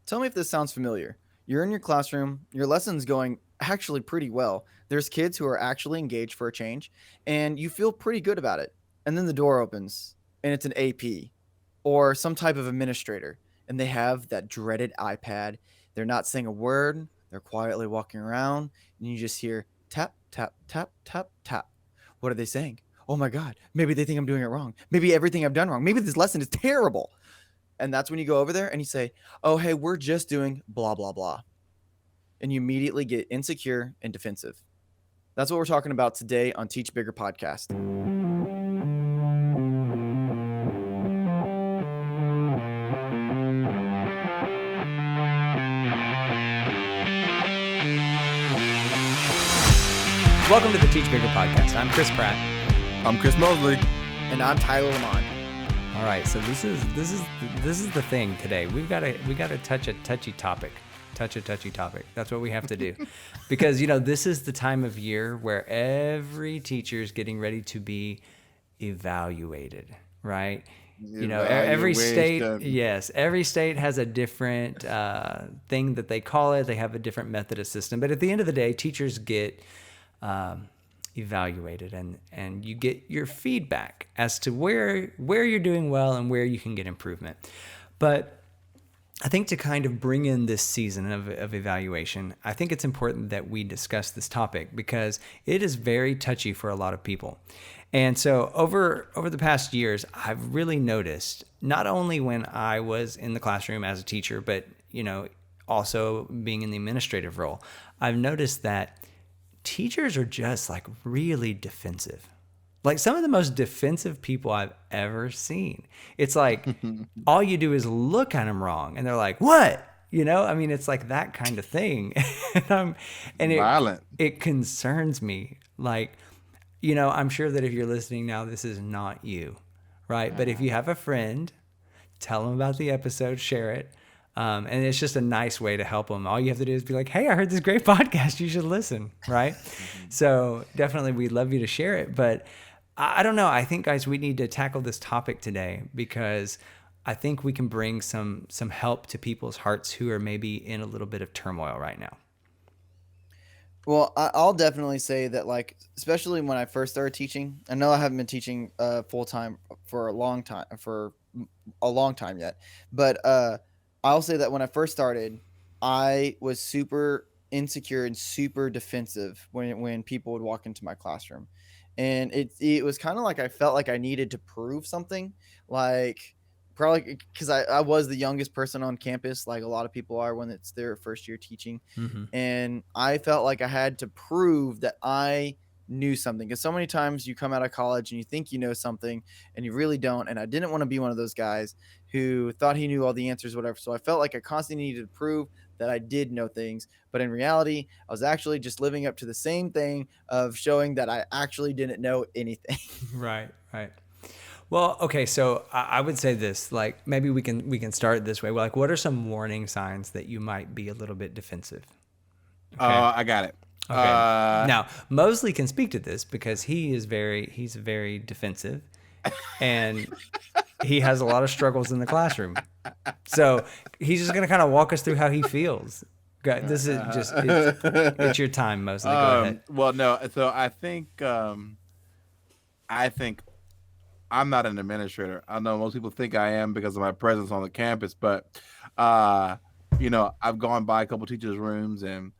Tell me if this sounds familiar. You're in your classroom, your lesson's going actually pretty well. There's kids who are actually engaged for a change, and you feel pretty good about it. And then the door opens, and it's an AP or some type of administrator, and they have that dreaded iPad. They're not saying a word, they're quietly walking around, and you just hear tap, tap, tap, tap, tap. What are they saying? Oh my God, maybe they think I'm doing it wrong. Maybe everything I've done wrong. Maybe this lesson is terrible. And that's when you go over there and you say, oh, hey, we're just doing blah, blah, blah. And you immediately get insecure and defensive. That's what we're talking about today on Teach Bigger podcast. Welcome to the Teach Bigger podcast. I'm Chris Pratt. I'm Chris Mosley. And I'm Tyler Lamont. All right, so this is the thing today. We got to touch a touchy topic. That's what we have to do, because this is the time of year where every teacher is getting ready to be evaluated, right? Every state, every state has a different thing that they call it. They have a different method of system, but at the end of the day, teachers get evaluated, and you get your feedback as to where you're doing well and where you can get improvement. But I think to kind of bring in this season of evaluation, I think it's important that we discuss this topic because it is very touchy for a lot of people. And so over the past years, I've really noticed, not only when I was in the classroom as a teacher, but also being in the administrative role, I've noticed that teachers are just like really defensive. Like some of the most defensive people I've ever seen. It's like all you do is look at them wrong and they're like, what? It's like that kind of thing. Violent. It concerns me. Like, I'm sure that if you're listening now, this is not you, right? But if you have a friend, tell them about the episode, share it. And it's just a nice way to help them. All you have to do is be like, hey, I heard this great podcast. You should listen, right? So definitely we'd love you to share it. But I don't know. I think, guys, we need to tackle this topic today because I think we can bring some help to people's hearts who are maybe in a little bit of turmoil right now. Well, I'll definitely say that, like, especially when I first started teaching, I know I haven't been teaching full-time for a long time yet, but I'll say that when I first started, I was super insecure and super defensive when people would walk into my classroom. And it was kind of like I felt like I needed to prove something, like probably because I was the youngest person on campus, like a lot of people are when it's their first year teaching. Mm-hmm. And I felt like I had to prove that I knew something, because so many times you come out of college and you think you know something and you really don't. And I didn't want to be one of those guys who thought he knew all the answers, whatever. So I felt like I constantly needed to prove that I did know things, but in reality, I was actually just living up to the same thing of showing that I actually didn't know anything. Right. Well, okay, so I would say this, like maybe we can start this way. Like, what are some warning signs that you might be a little bit defensive? Okay. I got it. Okay. Now, Mosley can speak to this because he's very defensive, and he has a lot of struggles in the classroom. So he's just going to kind of walk us through how he feels. This is just it's your time, Mosley. Go ahead. Well, no. So I think I'm not an administrator. I know most people think I am because of my presence on the campus, but I've gone by a couple teachers' rooms, and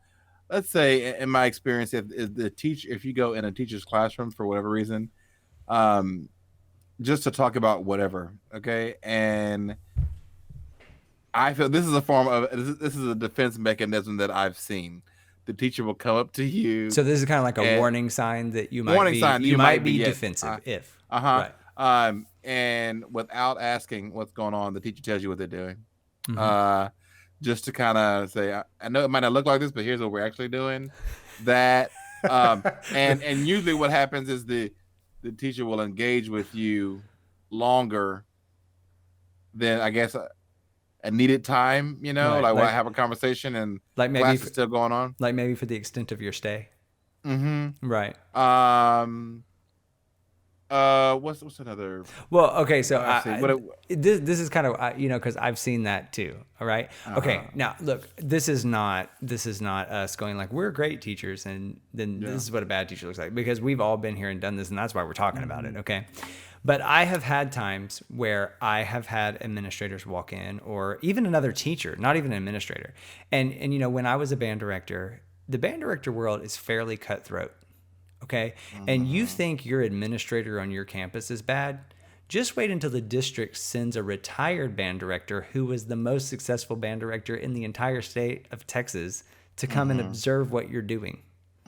let's say in my experience, if you go in a teacher's classroom for whatever reason, just to talk about whatever, okay, and I feel this is a defense mechanism that I've seen. The teacher will come up to you. So this is kind of like a warning sign that you might be defensive. Right. And without asking what's going on, the teacher tells you what they're doing. Mm-hmm. Just to kind of say, I know it might not look like this, but here's what we're actually doing. That and usually what happens is the teacher will engage with you longer than I guess a needed time. Right, like we'll have a conversation and like maybe class is still going on. Like maybe for the extent of your stay. Mm-hmm. Right. What's another Well, okay, so I've seen? this is kind of because I've seen that too. All right, okay. Uh-huh. Now look, this is not us going like we're great teachers, and then Yeah. this is what a bad teacher looks like, because we've all been here and done this, and that's why we're talking about it. Mhm. Okay, but I have had times where I have had administrators walk in, or even another teacher, not even an administrator, and when I was a band director, the band director world is fairly cutthroat. Okay. And you Mhm. think your administrator on your campus is bad? Just wait until the district sends a retired band director who was the most successful band director in the entire state of Texas to come and Mhm. observe what you're doing.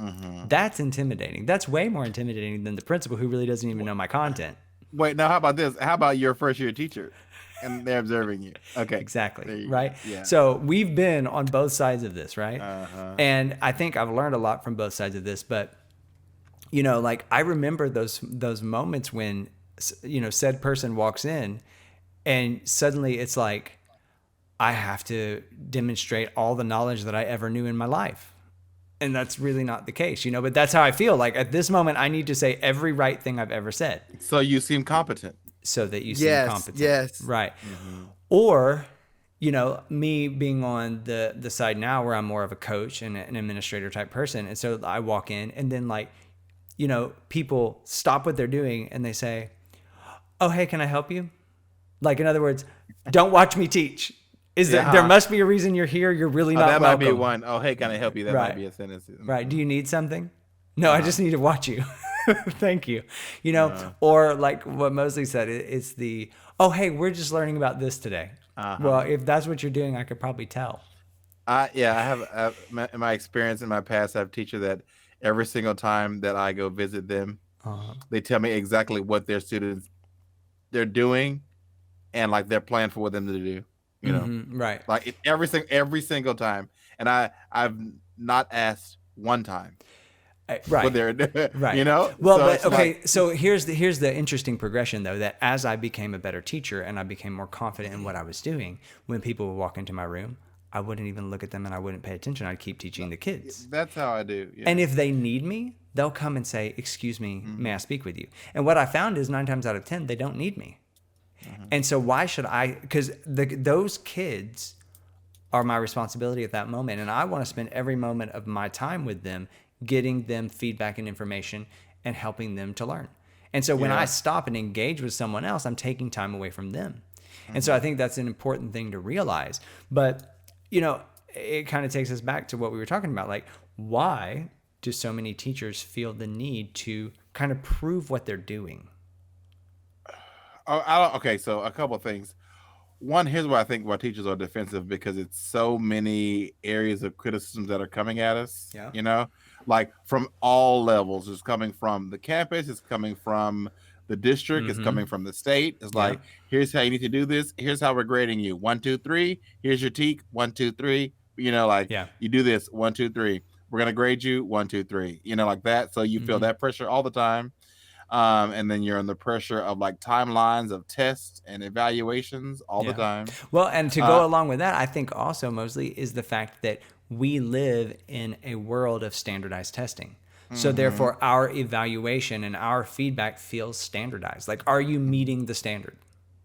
Mhm. That's intimidating. That's way more intimidating than the principal who really doesn't even know my content. Wait, now how about this? How about your first year teacher, and they're observing you? Okay, Exactly. there you go. Right. Yeah. So we've been on both sides of this, right? Uh-huh. And I think I've learned a lot from both sides of this, but like I remember those moments when said person walks in and suddenly it's like I have to demonstrate all the knowledge that I ever knew in my life. And that's really not the case, but that's how I feel. Like at this moment I need to say every right thing I've ever said So you seem competent. so that you seem Yes, competent. yes. Right. Mhm. Or me being on the side now where I'm more of a coach and an administrator type person. And so I walk in and then like people stop what they're doing and they say, "Oh, hey, can I help you?" Like, in other words, don't watch me teach. There Yeah. must be a reason you're here. You're really Oh, not that might be welcome. one. Oh, hey, can I help you? That might Right. be a sentence. Right. Do Mhm. you need something? No, I just need to watch you. Thank you. Uh, Or like what Mosley said, it's the, "Oh, hey, we're just learning about this today." Well, uh-huh. if that's what you're doing, I could probably tell. I have in my experience in my past, I have teacher that every single time that I go visit them, Uh, they tell me exactly what their students they're doing and like their plan for what them to do. You know, right. like every single time, and I've not asked one time what Right. they're doing. Right. Well, So but it's like okay, so here's the interesting progression though, that as I became a better teacher and I became more confident in what I was doing, when people would walk into my room, I wouldn't even look at them and I wouldn't pay attention. I'd keep teaching the kids. that's how I do. And Yeah. if they need me, they'll come and say, "Excuse me, may I Hmm. speak with you?" And what I found is 9 times out of 10 they don't need me. And so why should I, cuz those kids are my responsibility at that moment. And I want to spend every moment of my time with them, getting them feedback and information and helping them to learn. And so when I Yeah. stop and engage with someone else, I'm taking time away from them. And so I Hmm. think that's an important thing to realize. But, it kind of takes us back to what we were talking about. Like, why do so many teachers feel the need to kind of prove what they're doing? Oh, I don't, okay, so a couple of things. One, here's why I think why teachers are defensive, because it's so many areas of criticism that are coming at us, Yeah. like from all levels. It's coming from the campus, it's coming from the district, it's Mm-hmm. coming from the state. It's Yeah. like, here's how you need to do this, here's how we're grading you. 1, 2, 3, here's your teak, 1, 2, 3. Like Yeah. you do this, 1, 2, 3. We're gonna grade you, 1, 2, 3, like that. So you feel Mm-hmm. that pressure all the time. And then you're under pressure of like timelines of tests and evaluations all the Yeah. time. Well, and to Uh, go along with that, I think also, Mosley, is the fact that we live in a world of standardized testing. So mhm, therefore, our evaluation and our feedback feels standardized. Like, are you meeting the standard?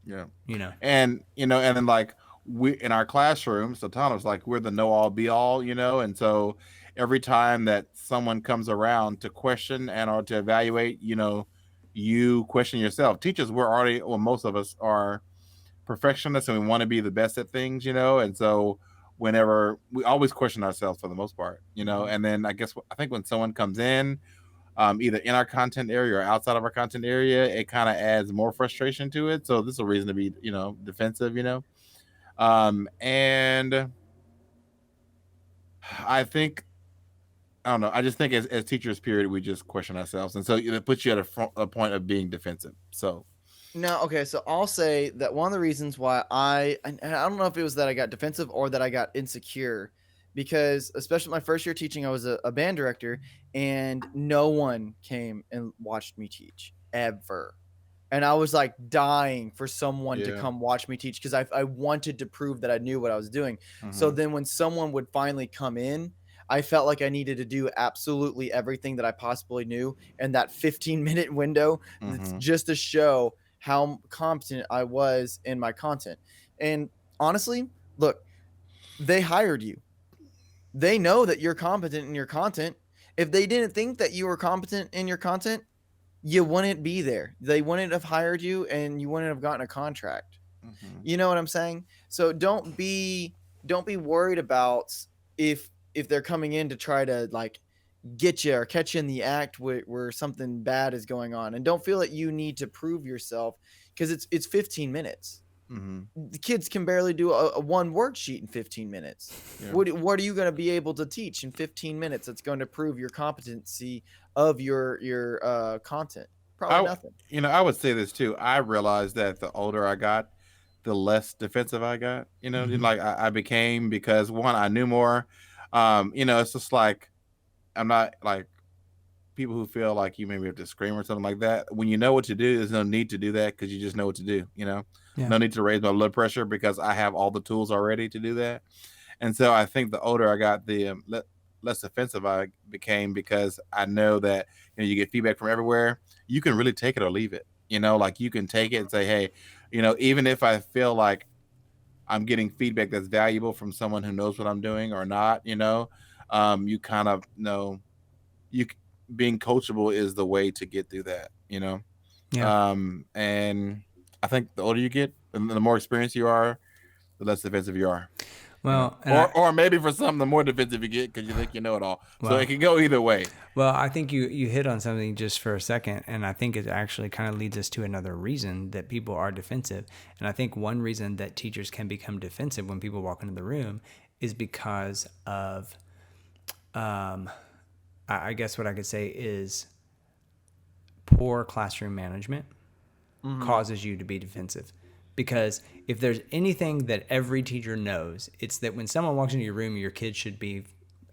yeah, You know? and then like we in our classrooms, so Thomas, like we're the know all be all, and so every time that someone comes around to question and or to evaluate, you question yourself. Teachers, we're already, well, most of us are perfectionists and we want to be the best at things, and so whenever we always question ourselves for the most part, Mhm. and then I think when someone comes in, either in our content area or outside of our content area, it kind of adds more frustration to it. So this is a reason to be, defensive, and I think, I don't know, I just think as teachers, period, we just question ourselves, and so it puts you at a point of being defensive. So No, okay, so I'll say that one of the reasons why and I don't know if it was that I got defensive or that I got insecure, because especially my first year teaching, I was a band director, and no one came and watched me teach ever. And I was like dying for someone to yeah. come watch me teach because I wanted to prove that I knew what I was doing. So Hmm. then when someone would finally come in, I felt like I needed to do absolutely everything that I possibly knew in that 15-minute window, Mm-hmm. just to show how competent I was in my content. And honestly, look, they hired you. They know that you're competent in your content. If they didn't think that you were competent in your content, you wouldn't be there. They wouldn't have hired you and you wouldn't have gotten a contract. Mm-hmm. You know what I'm saying? So don't be worried about if they're coming in to try to like get you or catch you in the act where something bad is going on, and don't feel that you need to prove yourself because it's 15 minutes. Mm-hmm. The kids can barely do a one worksheet in 15 minutes. Yeah. What are you going to be able to teach in 15 minutes that's going to prove your competency of your content? Probably I, nothing. I would say this too. I realized that the older I got, the less defensive I got. Mhm. Like I became, because one, I knew more. It's just like I'm not like people who feel like you maybe have to scream or something like that. When you know what to do, there's no need to do that because you just know what to do. Yeah. No need to raise my blood pressure because I have all the tools already to do that. And so I think the older I got, the less offensive I became, because I know that you get feedback from everywhere. You can really take it or leave it. Like you can take it and say, hey, even if I feel like I'm getting feedback that's valuable from someone who knows what I'm doing or not, you kind of know you being coachable is the way to get through that. Yeah. And I think the older you get, and the more experienced you are, the less defensive you are. Well, Or maybe for some, the more defensive you get because you think you know it all. So it can go either way. Well, I think you hit on something just for a second, and I think it actually kind of leads us to another reason that people are defensive. And I think one reason that teachers can become defensive when people walk into the room is because of, I guess what I could say is poor classroom management causes you to be defensive. Because if there's anything that every teacher knows, it's that when someone walks into your room, your kids should be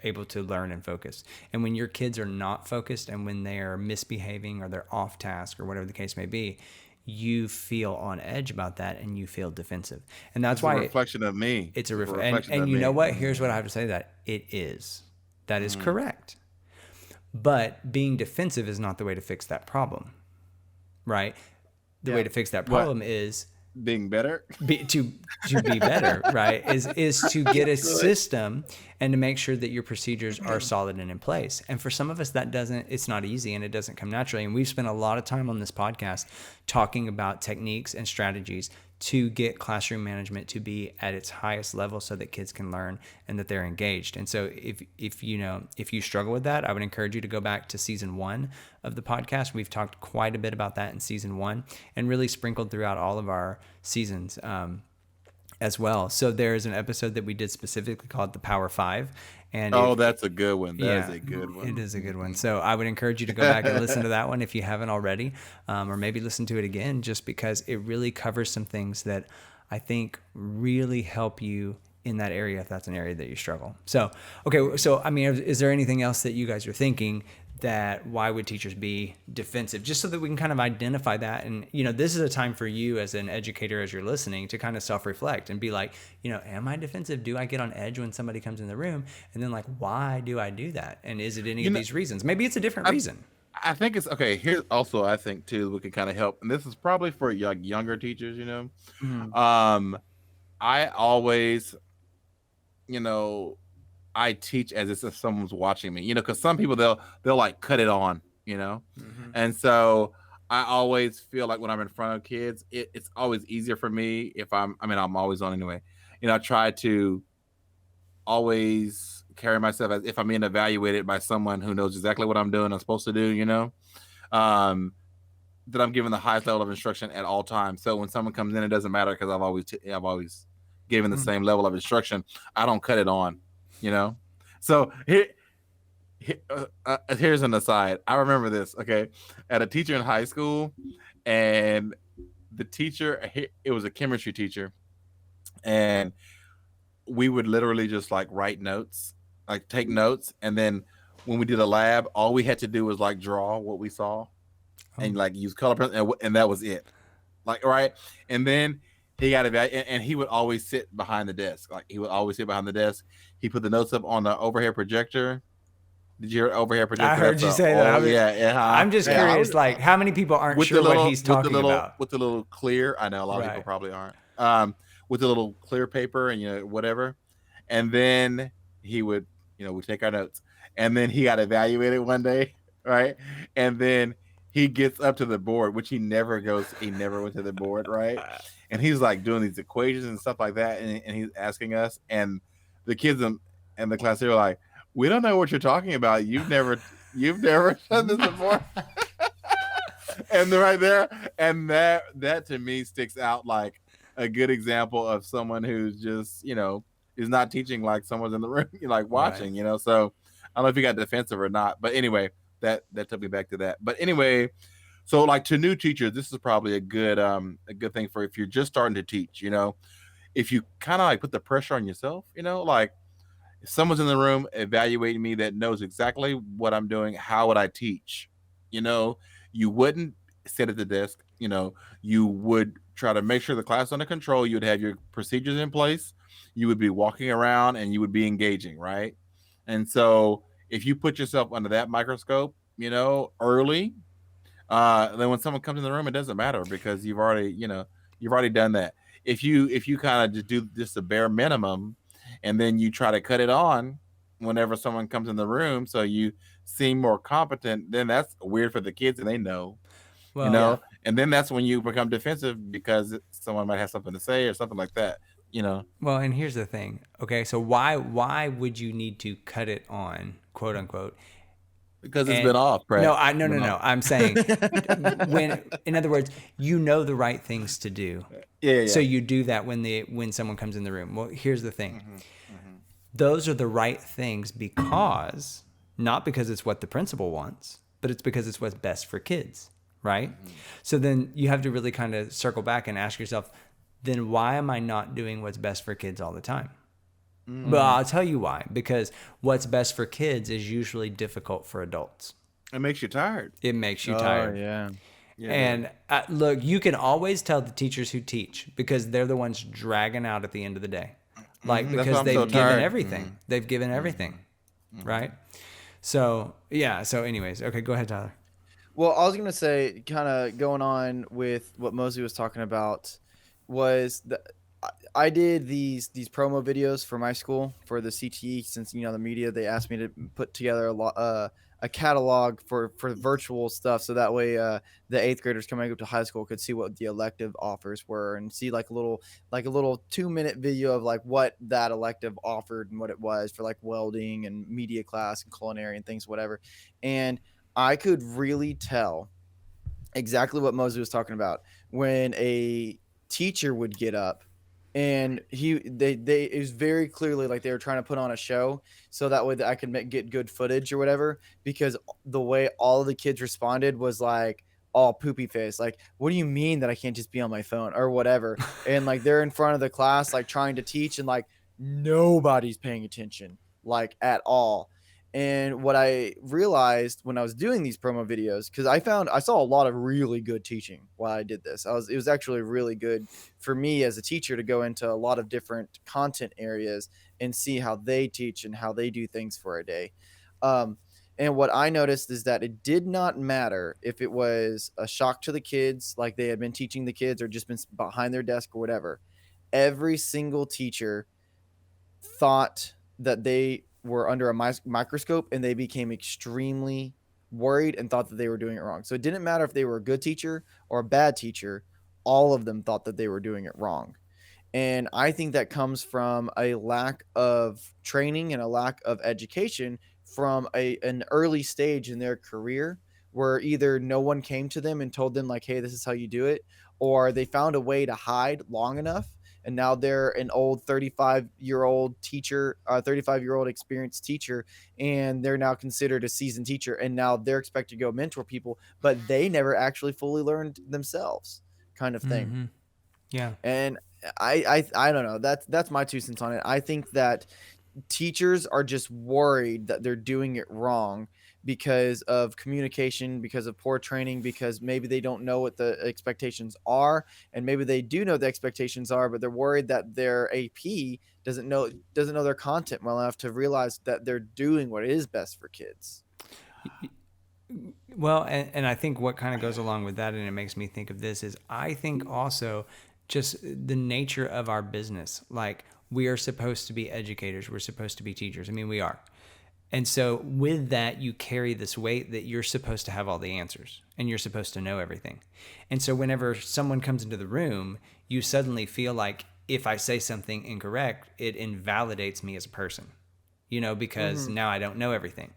able to learn and focus. And when your kids are not focused and when they are misbehaving or they're off task or whatever the case may be, you feel on edge about that and you feel defensive. And that's why a reflection of me. It's a reflection. And you know what? Here's what I have to say: that it is. That is correct. But being defensive is not the way to fix that problem, right? The way to fix that problem is being better, to be better, right? Is to get a system and to make sure that your procedures are solid and in place. And for some of us, it's not easy and it doesn't come naturally. And we've spent a lot of time on this podcast talking about techniques and strategies to get classroom management to be at its highest level so that kids can learn and that they're engaged. And so if you struggle with that, I would encourage you to go back to season 1 of the podcast. We've talked quite a bit about that in season 1 and really sprinkled throughout all of our seasons as well. So there's an episode that we did specifically called the Power 5. And that's a good one. That is a good one. It is a good one. So I would encourage you to go back and listen to that one if you haven't already, or maybe listen to it again, just because it really covers some things that I think really help you in that area if that's an area that you struggle. So, okay. So, I mean, is there anything else that you guys are thinking that why would teachers be defensive, just so that we can kind of identify that? And, this is a time for you as an educator, as you're listening, to kind of self-reflect and be like, am I defensive? Do I get on edge when somebody comes in the room? And then why do I do that? And is it any of these reasons? Maybe it's a different reason. I think it's okay. Here's also, I think too, we can kind of help. And this is probably for younger teachers, I always, I teach as if someone's watching me, because some people they'll like cut it on, and so I always feel like when I'm in front of kids, it's always easier for me if I'm always on anyway. I try to always carry myself as if I'm being evaluated by someone who knows exactly what I'm doing, I'm supposed to do, that I'm given the highest level of instruction at all times. So when someone comes in, it doesn't matter because I've always given the same level of instruction. I don't cut it on. So here's an aside. I remember this, okay, at a teacher in high school, and the teacher, it was a chemistry teacher, and we would literally just write notes, take notes, and then when we did a lab, all we had to do was draw what we saw and use color pencil, and that was it. Right, and then He got and he would always sit behind the desk. Like he would always sit behind the desk. He put the notes up on the overhead projector. Did you hear overhead I projector? heard That's you a say that. yeah, yeah. I'm just Man, I curious, would. like how many people aren't With the sure what little he's talking about? with the little clear. I know a lot of people Right. probably aren't. With the little clear paper and whatever, and then he would we take our notes, and then he got evaluated one day, right? And then he gets up to the board, which he never goes. He never went to the board, right? And he's like doing these equations and stuff like that, and he's asking us, and the kids and the class, they were like, "We don't know what you're talking about. You've never done this before." And they're right there, and that to me sticks out like a good example of someone who's just is not teaching like someone's in the room like Right. watching. So I don't know if he got defensive or not, but anyway, that took me back to that. But anyway, so like to new teachers, this is probably a good thing for if you're just starting to teach. If you kind of like put the pressure on yourself, like if someone's in the room evaluating me that knows exactly what I'm doing, how would I teach? You wouldn't sit at the desk. You would try to make sure the class is under control. You would have your procedures in place. You would be walking around and you would be engaging, right? And so if you put yourself under that microscope, early, then when someone comes in the room, it doesn't matter because you've already done that. If you kind of just do just the bare minimum, and then you try to cut it on whenever someone comes in the room, so you seem more competent, then that's weird for the kids, and they know, Well, yeah. and then that's when you become defensive because someone might have something to say or something like that. Well, and here's the thing. Okay, so why would you need to cut it on, quote unquote? Because it's And been off, Brett. no, I no It's no been no. off. I'm saying in other words, you know the right things to do. Yeah. So you do that when someone comes in the room. Well, here's the thing. Mm-hmm. Those are the right things because not because it's what the principal wants, but it's because it's what's best for kids, right? Mm-hmm. So then you have to really kind of circle back and ask yourself, then why am I not doing what's best for kids all the time? Mm-hmm. Well, I'll tell you why. Because what's best for kids is usually difficult for adults. It makes you tired. It makes you Oh tired. yeah. And look, you can always tell the teachers who teach because they're the ones dragging out at the end of the day. Like, That's why because I'm they've so given tired. everything. They've given everything. Right? So, yeah. So, anyways, okay, go ahead, Tyler. Well, I was gonna say, kind of going on with what Mosey was talking about, was that I did these promo videos for my school for the CTE. Since the media, they asked me to put together a catalog for virtual stuff, so that way the eighth graders coming up to high school could see what the elective offers were and see like a little 2-minute video of like what that elective offered and what it was for like welding and media class and culinary and things, whatever. And I could really tell exactly what Mosey was talking about when a teacher would get up and they it was very clearly like they were trying to put on a show so that way that I could get good footage or whatever, because the way all of the kids responded was like all poopy face, like, what do you mean that I can't just be on my phone or whatever? And like they're in front of the class like trying to teach and like nobody's paying attention like at all. And what I realized when I was doing these promo videos, because I saw a lot of really good teaching while I did this. It was actually really good for me as a teacher to go into a lot of different content areas and see how they teach and how they do things for a day. And what I noticed is that it did not matter if it was a shock to the kids, like they had been teaching the kids or just been behind their desk or whatever. Every single teacher thought that they were under a microscope and they became extremely worried and thought that they were doing it wrong. So it didn't matter if they were a good teacher or a bad teacher, all of them thought that they were doing it wrong. And I think that comes from a lack of training and a lack of education from an early stage in their career, where either no one came to them and told them like, hey, this is how you do it, or they found a way to hide long enough and now they're an old 35-year-old teacher, 35-year-old experienced teacher, and they're now considered a seasoned teacher, and now they're expected to go mentor people, but they never actually fully learned themselves, kind of thing. Mm-hmm. Yeah. And I don't know. That's my 2 cents on it. I think that teachers are just worried that they're doing it wrong because of communication, because of poor training, because maybe they don't know what the expectations are, and maybe they do know the expectations are, but they're worried that their AP doesn't know their content well enough to realize that they're doing what is best for kids. Well, and I think what kind of goes along with that, and it makes me think of this, is I think also just the nature of our business. Like, we are supposed to be educators, we're supposed to be teachers. I mean, we are. And so with that, you carry this weight that you're supposed to have all the answers and you're supposed to know everything. And so whenever someone comes into the room, you suddenly feel like if I say something incorrect, it invalidates me as a person, because Mm-hmm. now I don't know everything.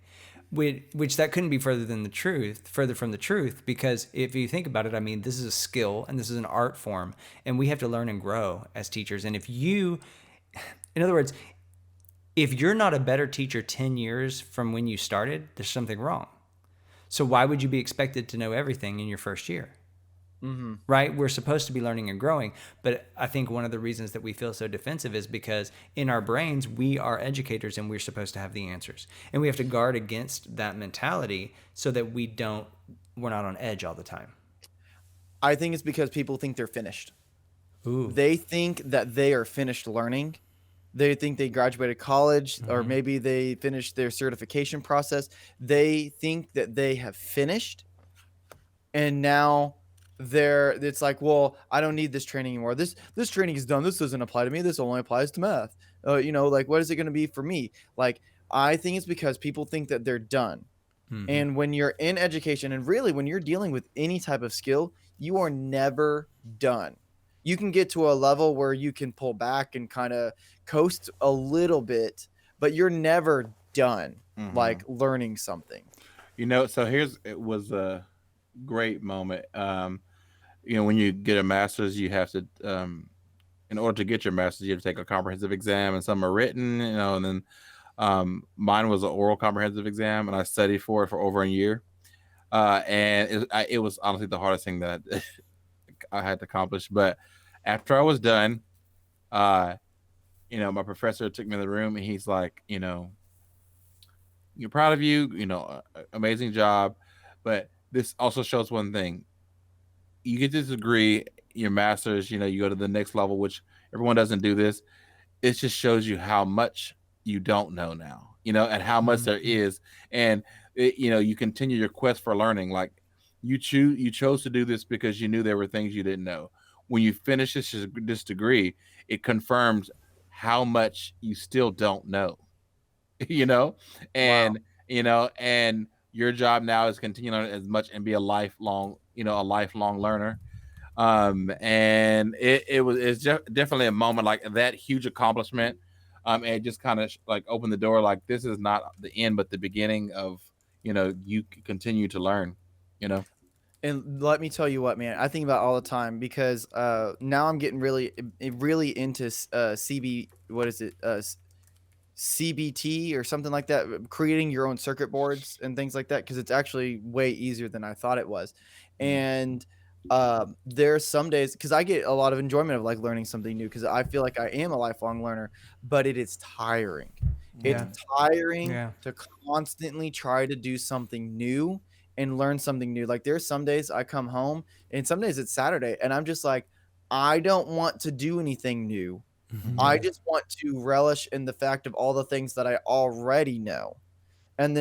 Which that couldn't be further from the truth, because if you think about it, I mean, this is a skill and this is an art form, and we have to learn and grow as teachers. And in other words, if you're not a better teacher 10 years from when you started, there's something wrong. So why would you be expected to know everything in your first year? Mm-hmm. Right? We're supposed to be learning and growing. But I think one of the reasons that we feel so defensive is because in our brains, we are educators and we're supposed to have the answers. And we have to guard against that mentality so that we're not on edge all the time. I think it's because people think they're finished. Ooh. They think that they are finished learning. They think they graduated college, or Mm-hmm. maybe they finished their certification process. They think that they have finished, and now it's like, well, I don't need this training anymore. This training is done. This doesn't apply to me. This only applies to math. Like, what is it going to be for me? Like, I think it's because people think that they're done. Mm-hmm. And when you're in education, and really when you're dealing with any type of skill, you are never done. You can get to a level where you can pull back and kind of coast a little bit, but you're never done, Mm-hmm. like, learning something. So it was a great moment. When you get a master's, you have to, in order to get your master's, you have to take a comprehensive exam, and some are written, and then mine was an oral comprehensive exam, and I studied for over a year. And it was honestly the hardest thing that I had to accomplish. But after I was done, uh, my professor took me in the room, and he's like, you're proud of you, amazing job. But this also shows one thing: you get this degree, your master's, you go to the next level, which everyone doesn't do this. It just shows you how much you don't know now, and how much there Mm-hmm. is. And you continue your quest for learning. Like, you chose to do this because you knew there were things you didn't know. When you finish this degree, it confirms how much you still don't know. you know Wow. and and your job now is continue to learn as much and be a lifelong learner. And it's definitely a moment like that, huge accomplishment. And it just kind of like opened the door, like, this is not the end but the beginning of, you continue to learn. you know And let me tell you what, man, I think about it all the time, because now I'm getting really into CB, what is it? CBT or something like that, creating your own circuit boards and things like that, because it's actually way easier than I thought it was. Mhm. And there's some days, because I get a lot of enjoyment of like learning something new, because I feel like I am a lifelong learner, but it is tiring. It's Yeah. tiring Yeah. to constantly try to do something new and learn something new. Like, there's some days I come home, and some days it's Saturday, and I'm just like, I don't want to do anything new. I Mhm. just want to relish in the fact of all the things that I already know. But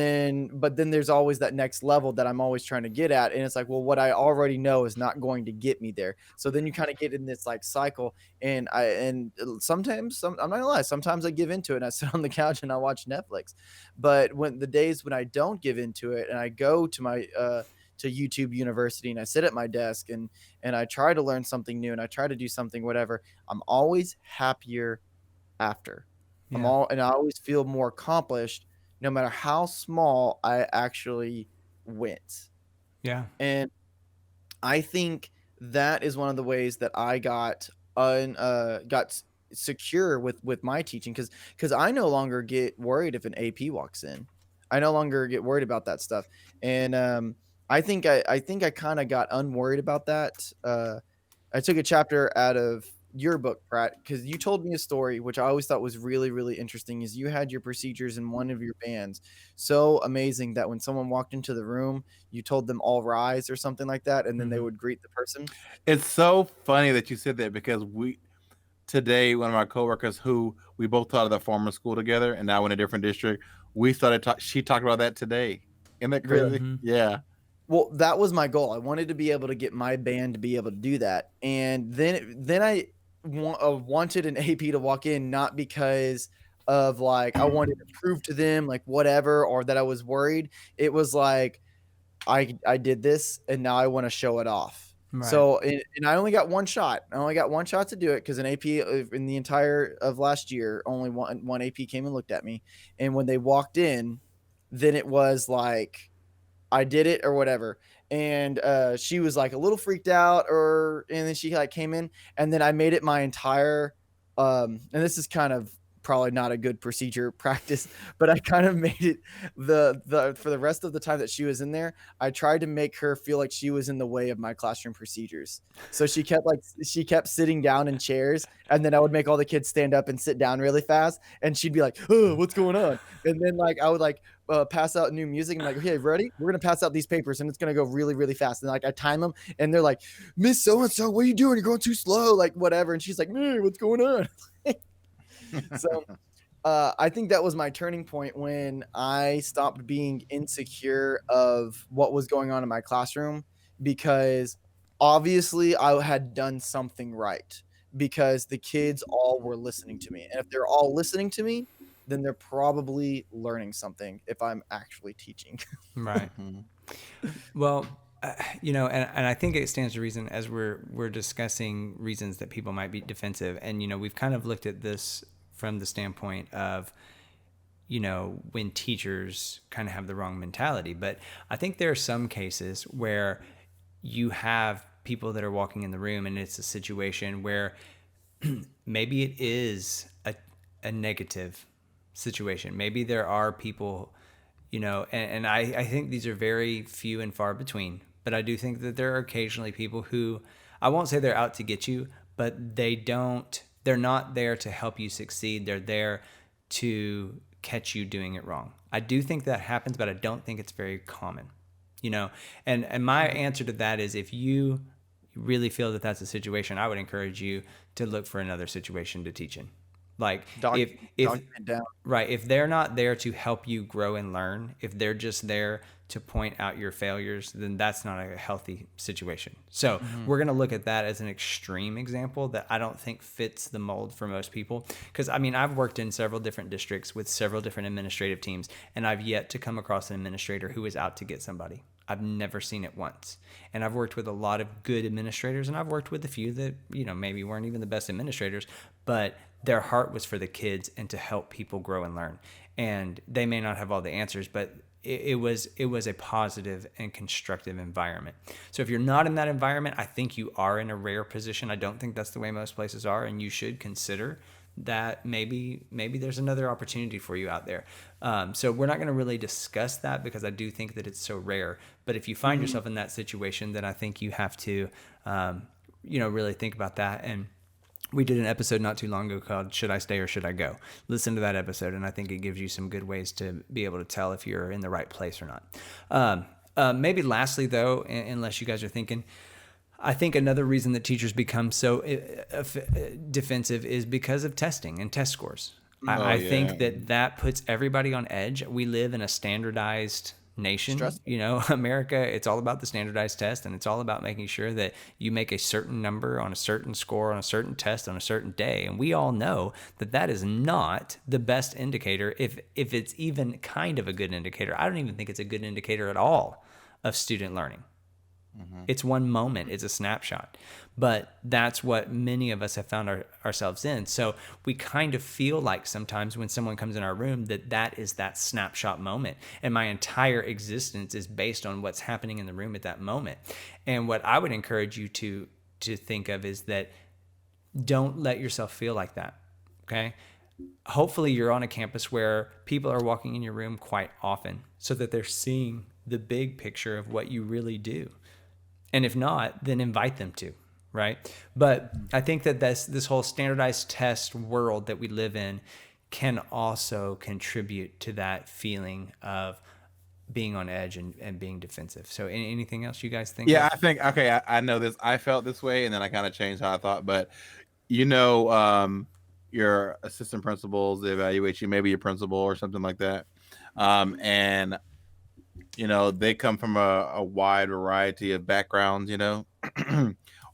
then there's always that next level that I'm always trying to get at. And it's like, well, what I already know is not going to get me there. So then you kind of get in this like cycle. And I'm not gonna lie, sometimes I give into it and I sit on the couch and I watch Netflix. But when the days when I don't give into it and I go to my, to YouTube University, and I sit at my desk and I try to learn something new and I try to do something, whatever, I'm always happier after. Yeah. And I always feel more accomplished no matter how small I actually went. Yeah. And I think that is one of the ways that I got secure with my teaching, because I no longer get worried if an AP walks in. I no longer get worried about that stuff. And I think I kind of got unworried about that. I took a chapter out of your book, Pratt, because you told me a story which I always thought was really, really interesting. Is you had your procedures in one of your bands so amazing that when someone walked into the room, you told them all rise or something like that, and then they Mhm. would greet the person. It's so funny that you said that because today, one of our coworkers who we both taught at the former school together and now in a different district, she talked about that today. Isn't that Really? crazy? Mhm. Yeah. Well, that was my goal. I wanted to be able to get my band to be able to do that, and then I wanted an AP to walk in, not because of, like, I wanted to prove to them, like, whatever, or that I was worried. It was like, I did this, and now I wanna show it off. Right. So, and I only got 1 shot. I only got 1 shot to do it because an AP, in the entire of last year, only one AP came and looked at me, and when they walked in, then it was like I did it or whatever. And she was like a little freaked out, or and then she like came in, and then I made it my entire and this is kind of probably not a good procedure practice, but I kind of made it the for the rest of the time that she was in there, I tried to make her feel like she was in the way of my classroom procedures. So she kept sitting down in chairs, and then I would make all the kids stand up and sit down really fast, and she'd be like, "Oh, what's going on?" And then like I would like pass out new music and like, okay, ready? We're gonna pass out these papers and it's gonna go really, really fast. And like I time them, and they're like, Miss So and So, what are you doing? You're going too slow, like whatever. And she's like, hey, what's going on? So I think that was my turning point when I stopped being insecure of what was going on in my classroom, because obviously I had done something right because the kids all were listening to me. And if they're all listening to me, then they're probably learning something if I'm actually teaching. Right. Mhm. Well, and I think it stands to reason as we're discussing reasons that people might be defensive, and we've kind of looked at this from the standpoint of when teachers kind of have the wrong mentality. But I think there are some cases where you have people that are walking in the room, and it's a situation where maybe it is a negative situation. Maybe there are people, and I think these are very few and far between, but I do think that there are occasionally people who, I won't say they're out to get you, but they're not there to help you succeed. They're there to catch you doing it wrong. I do think that happens, but I don't think it's very common, and my answer to that is, if you really feel that that's a situation, I would encourage you to look for another situation to teach in. Like if Document down. right, if they're not there to help you grow and learn, if they're just there to point out your failures, then that's not a healthy situation. So Mhm. we're going to look at that as an extreme example that I don't think fits the mold for most people. Because I've worked in several different districts with several different administrative teams, and I've yet to come across an administrator who is out to get somebody. I've never seen it once. And I've worked with a lot of good administrators, and I've worked with a few that, maybe weren't even the best administrators, but their heart was for the kids and to help people grow and learn. And they may not have all the answers, but it was a positive and constructive environment. So if you're not in that environment, I think you are in a rare position. I don't think that's the way most places are, and you should consider that maybe there's another opportunity for you out there. So we're not going to really discuss that because I do think that it's so rare. But if you find yourself in that situation, then I think you have to, really think about that. And we did an episode not too long ago called "Should I Stay or Should I Go?" Listen to that episode, and I think it gives you some good ways to be able to tell if you're in the right place or not. Maybe lastly, though, unless you guys are thinking, I think another reason that teachers become so defensive is because of testing and test scores. Oh I yeah. think that puts everybody on edge. We live in a standardized nation. Stressful. America, it's all about the standardized test, and it's all about making sure that you make a certain number on a certain score on a certain test on a certain day. And we all know that that is not the best indicator, if it's even kind of a good indicator. I don't even think it's a good indicator at all of student learning. It's one moment, it's a snapshot. But that's what many of us have found ourselves in. So we kind of feel like sometimes when someone comes in our room that is that snapshot moment. And my entire existence is based on what's happening in the room at that moment. And what I would encourage you to think of is that don't let yourself feel like that, okay? Hopefully you're on a campus where people are walking in your room quite often so that they're seeing the big picture of what you really do. And if not, then invite them to, right? But I think that this whole standardized test world that we live in can also contribute to that feeling of being on edge and being defensive. So anything else you guys think Yeah, of? I think okay. I know this. I felt this way, and then I kind of changed how I thought. But you know, your assistant principals, they evaluate you, maybe your principal or something like that, and you know they come from a wide variety of backgrounds. You know,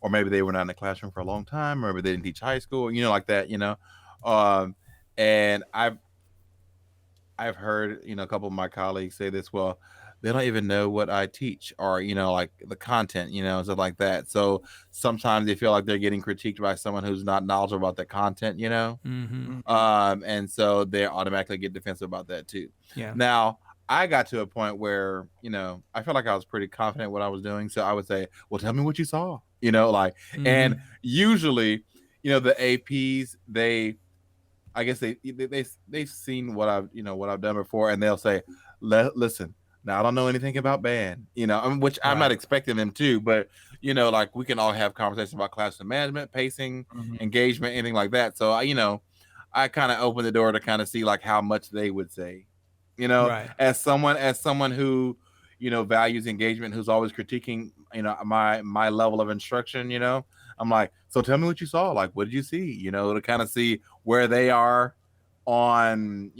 or maybe they were not in the classroom for a long time, or maybe they didn't teach high school. You know, like that. You know, um, and I've heard, you know, a couple of my colleagues say this, well, they don't even know what I teach or, you know, like the content, you know, stuff like that. So sometimes they feel like they're getting critiqued by someone who's not knowledgeable about the content, you know? Mm-hmm. Mhm. And so they automatically get defensive about that too. Yeah. Now, I got to a point where, you know, I felt like I was pretty confident what I was doing. So I would say, well, tell me what you saw, you know, like, and Mm-hmm. usually, you know, the APs, I guess they've seen what I've what I've done before, and they'll say, "Listen, now I don't know anything about band, you know," which I'm not Right. expecting them to, but you know, like we can all have conversations about classroom management, pacing, Mhm. engagement, anything like that. So you know, I kind of open the door to kind of see like how much they would say, you know, Right. as someone who values engagement, who's always critiquing my level of instruction, you know. I'm like, so tell me what you saw. Like, what did you see? You know, to kind of see where they are on,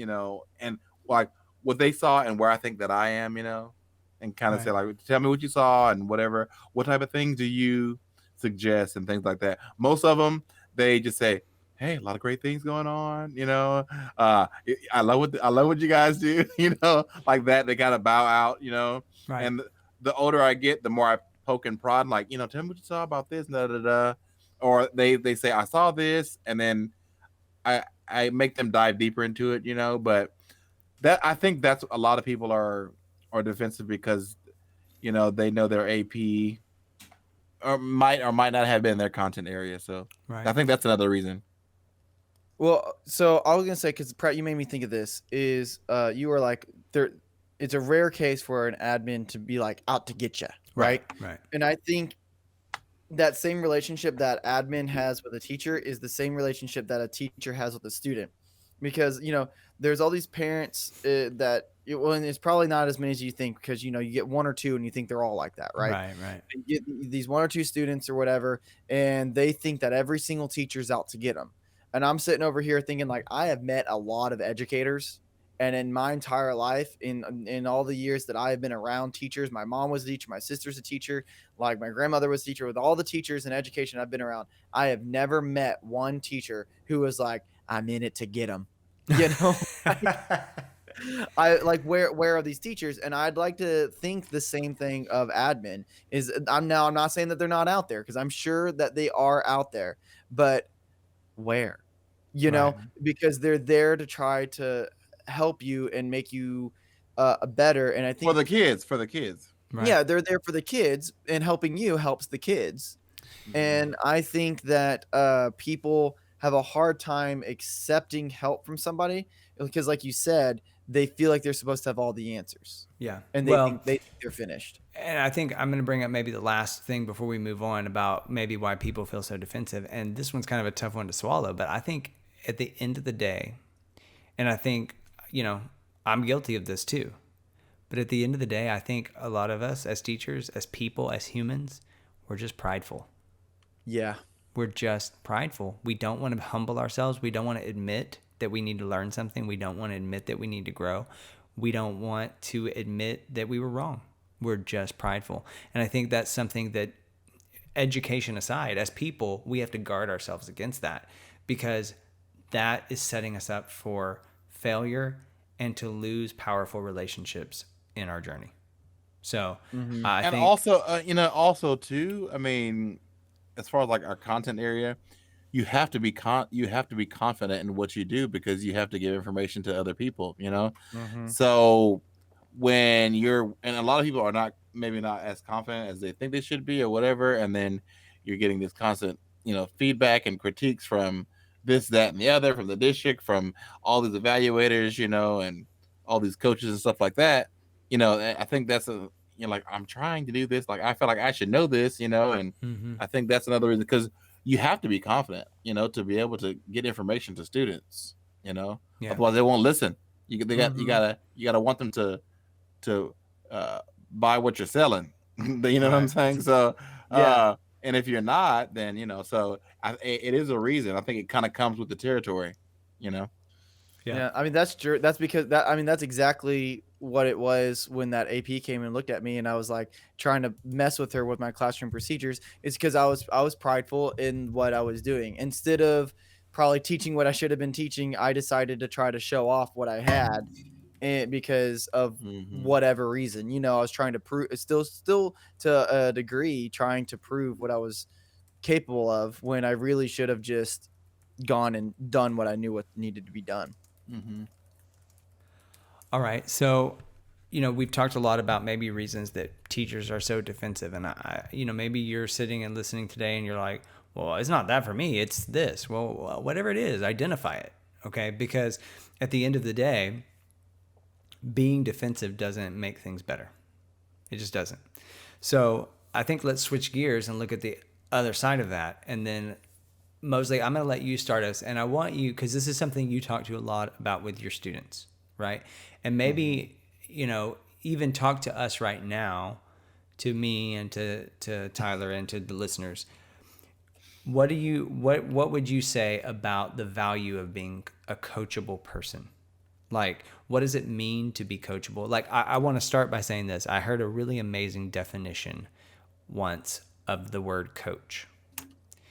and like what they saw and where I think that I am, and kind of say Right. like, tell me what you saw and whatever. What type of things do you suggest and things like that? Most of them, they just say, hey, a lot of great things going on, I love what you guys do, like that. They kind of bow out, Right. and the older I get, the more I poke and prod, like, tell me what you saw about this, da da da. Or they say I saw this, and then I make them dive deeper into it, But that I think that's a lot of people are defensive because they know their AP or might not have been their content area. So I Right. think that's another reason. Well, so I was gonna say, because Pratt, you made me think of this. Is you were like there? It's a rare case for an admin to be like out to get you, Right. right? Right. And I think that same relationship that admin has with a teacher is the same relationship that a teacher has with a student, because there's all these parents well, and it's probably not as many as you think, because you get one or two and you think they're all like that, right? Right. Right. You get these one or two students or whatever, and they think that every single teacher's out to get them. And I'm sitting over here thinking, like, I have met a lot of educators, and in my entire life, in all the years that I have been around teachers, my mom was a teacher, my sister's a teacher, like my grandmother was a teacher. With all the teachers in education I've been around, I have never met one teacher who was like, I'm in it to get them. You know, I like, where are these teachers? And I'd like to think the same thing of admin. Is I'm not saying that they're not out there, because I'm sure that they are out there, but where? Right. Because they're there to try to help you and make you better. And I For the think, kids, for the kids. Right. yeah, they're there for the kids, and helping you helps the kids. Mhm. And I think that people have a hard time accepting help from somebody, because, like you said, they feel like they're supposed to have all the answers, Yeah. and Well, they think they're finished. and I think I'm going to bring up maybe the last thing before we move on about maybe why people feel so defensive. And this one's kind of a tough one to swallow, but I think at the end of the day, and I think, I'm guilty of this too. But at the end of the day, I think a lot of us as teachers, as people, as humans, we're just prideful. Yeah. We're just prideful. We don't want to humble ourselves. We don't want to admit that we need to learn something. We don't want to admit that we need to grow. We don't want to admit that we were wrong. We're just prideful. And I think that's something that, education aside, as people, we have to guard ourselves against that, because that is setting us up for failure and to lose powerful relationships in our journey. So Hmm. I And think, also, also too, I mean, as far as like our content area, you have to be confident in what you do because you have to give information to other people, Hmm. So when you're and a lot of people are not maybe not as confident as they think they should be or whatever, and then you're getting this constant, feedback and critiques from this, that, and the other, from the district, from all these evaluators, and all these coaches and stuff like that. I think that's like, I'm trying to do this. Like, I feel like I should know this, and Mm-hmm. I think that's another reason because you have to be confident, to be able to get information to students, you know, Yeah. otherwise they won't listen. You Mhm. gotta want them to uh, buy what you're selling. You know what I'm Right. saying? So, Yeah. and if you're not, then so it is a reason. I think it kind of comes with the territory, you know. Yeah. Yeah, I mean that's true. That's because that I mean that's exactly what it was when that AP came and looked at me and I was like trying to mess with her with my classroom procedures. It's because I was prideful in what I was doing. Instead of probably teaching what I should have been teaching, I decided to try to show off what I had and because of Hmm. whatever reason. I was trying to prove still to a degree trying to prove what I was capable of when I really should have just gone and done what I knew what needed to be done. Hmm. All right. So, we've talked a lot about maybe reasons that teachers are so defensive. And maybe you're sitting and listening today and you're like, well, it's not that for me. It's this. Well, whatever it is, identify it. Okay. Because at the end of the day, being defensive doesn't make things better. It just doesn't. So I think let's switch gears and look at the other side of that. And then Mosley, I'm going to let you start us. And I want you, because this is something you talk to a lot about with your students, right? And Hmm. maybe, even talk to us right now, to me and to Tyler and to the listeners. What would you say about the value of being a coachable person? Like, what does it mean to be coachable? Like, I want to start by saying this. I heard a really amazing definition once of the word coach.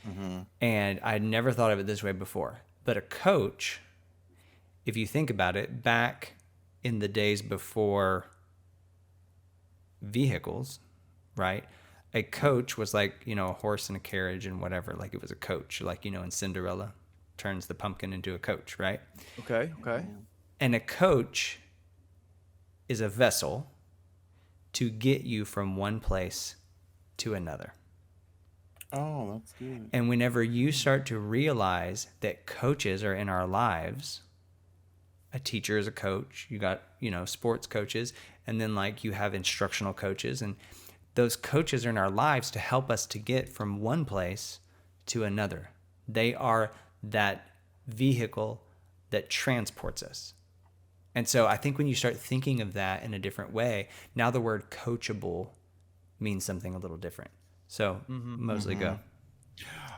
Hmm. And I'd never thought of it this way before. But a coach, if you think about it, back in the days before vehicles, right? A coach was like, a horse and a carriage and whatever. Like it was a coach, like, in Cinderella turns the pumpkin into a coach, right? Okay, okay. And a coach is a vessel to get you from one place to another. Oh, that's good. And whenever you start to realize that coaches are in our lives, a teacher is a coach, you got, sports coaches, and then like you have instructional coaches, and those coaches are in our lives to help us to get from one place to another. They are that vehicle that transports us. And so I think when you start thinking of that in a different way, now the word coachable means something a little different. So Mhm. Mosley, Hmm. go.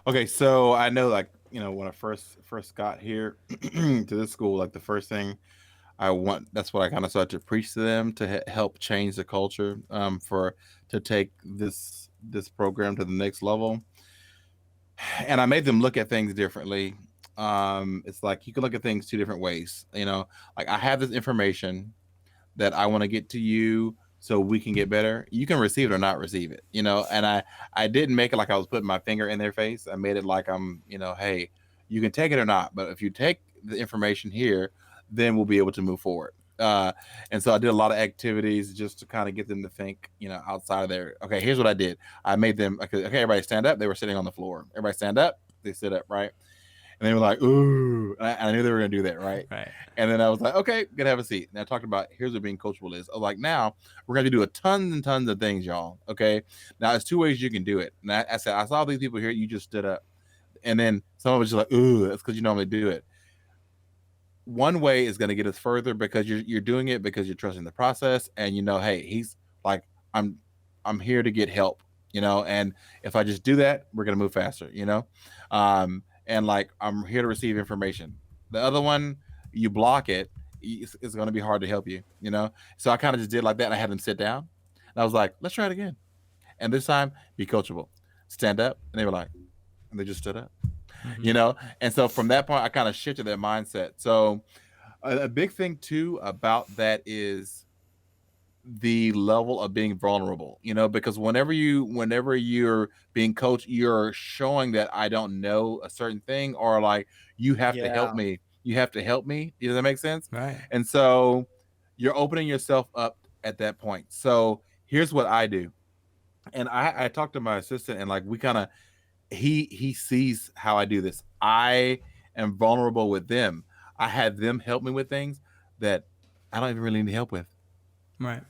Okay, so I know, like, when I first got here to this school, like the first thing that's what I kind of started to preach to them to help change the culture, for to take this program to the next level. And I made them look at things differently. It's like you can look at things two different ways. Like, I have this information that I want to get to you so we can get better. You can receive it or not receive it, and I didn't make it like I was putting my finger in their face. I made it like I'm, hey, you can take it or not, but if you take the information here, then we'll be able to move forward. And so I did a lot of activities just to kind of get them to think, outside of their. Okay, here's what I did. I made them, okay, everybody stand up. They were sitting on the floor. Everybody stand up. They sit up, right? And they were like, ooh. And I knew they were going to do that, right? Right. And then I was like, okay, gonna have a seat. And I talked about here's what being coachable is. I was like, now we're going to do a tons and tons of things, y'all. Okay. Now, there's two ways you can do it. And I said, I saw these people here. You just stood up. And then someone was just like, ooh, that's because you normally do it. One way is going to get us further because you're doing it because you're trusting the process. And hey, he's like, I'm here to get help, and if I just do that, we're going to move faster, and like, I'm here to receive information. The other one, you block it, it's going to be hard to help you, so I kind of just did like that, and I had them sit down, and I was like, let's try it again, and this time be coachable, stand up, and they were like, and they just stood up, Mm-hmm. and so from that point I kind of shifted their mindset. So a big thing too about that is the level of being vulnerable, because whenever you're being coached, you're showing that I don't know a certain thing, or like, you have to help Yeah. me. You have to help me. Does that make sense? Right. And so you're opening yourself up at that point. So here's what I do. And I talked to my assistant, and like, we kind of, he sees how I do this. I am vulnerable with them. I had them help me with things that I don't even really need help with. Right.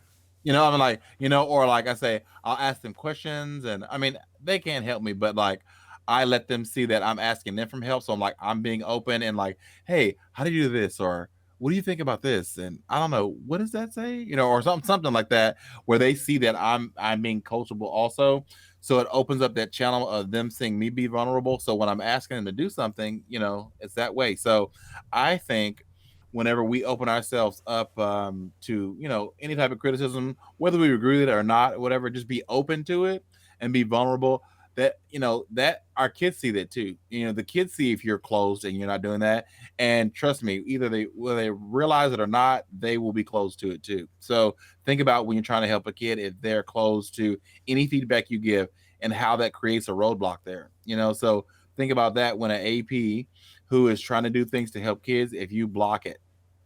I'm like, or like I say, I'll ask them questions, and I mean, they can't help me, but like, I let them see that I'm asking them for help. So I'm like, I'm being open and like, hey, how do you do this? Or what do you think about this? And I don't know, what does that say? Or something like that, where they see that I'm being coachable also. So it opens up that channel of them seeing me be vulnerable. So when I'm asking them to do something, it's that way. So I think whenever we open ourselves up to any type of criticism, whether we agree with it or not, whatever, just be open to it and be vulnerable. That our kids see that too. The kids see if you're closed and you're not doing that, and trust me, either whether they realize it or not, they will be closed to it too. So think about when you're trying to help a kid, if they're closed to any feedback you give and how that creates a roadblock there. So think about that when an AP who is trying to do things to help kids, if you block it.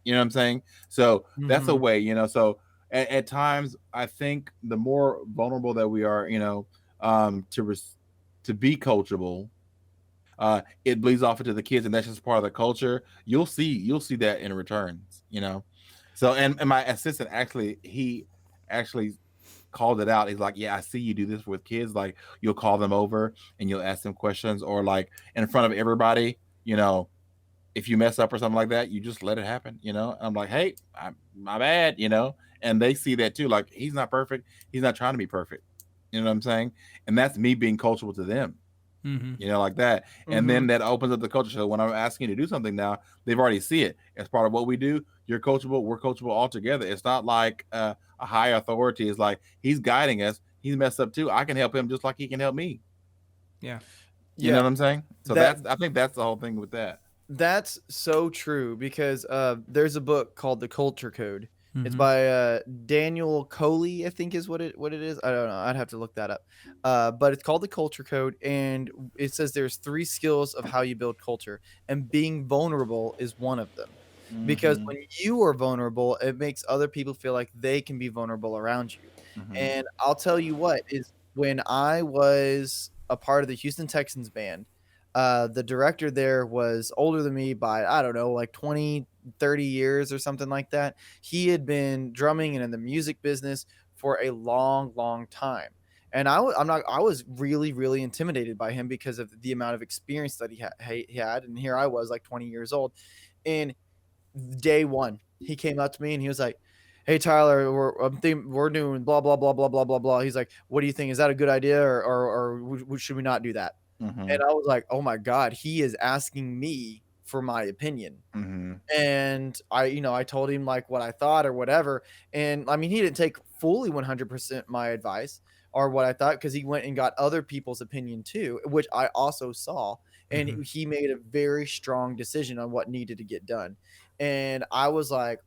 You know what I'm saying? So that's a Mhm. way, so at times I think the more vulnerable that we are, to be coachable, it bleeds off into the kids, and that's just part of the culture. You'll see that in returns. So and my assistant he actually called it out. He's like, yeah, I see you do this with kids. Like, you'll call them over and you'll ask them questions, or like in front of everybody, if you mess up or something like that, you just let it happen. I'm like, hey, my bad. And they see that too. Like, he's not perfect. He's not trying to be perfect. You know what I'm saying? And that's me being coachable to them. Mm-hmm. Like that. And then Mhm. that opens up the culture. So when I'm asking you to do something now, they've already see it as part of what we do. You're coachable. We're coachable all together. It's not like a high authority. It's like, he's guiding us. He's messed up too. I can help him just like he can help me. Yeah. You know Yeah. what I'm saying? So That I think that's the whole thing with that. That's so true because there's a book called The Culture Code. It's Mm-hmm. by Daniel Coley, I think is what it is. I don't know. I'd have to look that up. But it's called The Culture Code, and it says there's 3 skills of how you build culture, and being vulnerable is one of them. Because Mm-hmm. when you are vulnerable, it makes other people feel like they can be vulnerable around you. Mm-hmm. And I'll tell you what is when I was a part of the Houston Texans band, the director there was older than me by, I don't know, like 20, 30 years or something like that. He had been drumming and in the music business for a long, long time. And I was really, really intimidated by him because of the amount of experience that he had. And here I was like 20 years old. And day one, he came up to me and he was like, "Hey Tyler, we're doing blah blah blah blah blah blah blah." He's like, "What do you think? Is that a good idea, or should we not do that?" Mm-hmm. And I was like, "Oh my god, he is asking me for my opinion." Mm-hmm. And I told him like what I thought or whatever. And I mean, he didn't take fully 100% my advice or what I thought because he went and got other people's opinion too, which I also saw. And Mm-hmm. he made a very strong decision on what needed to get done. And I was like,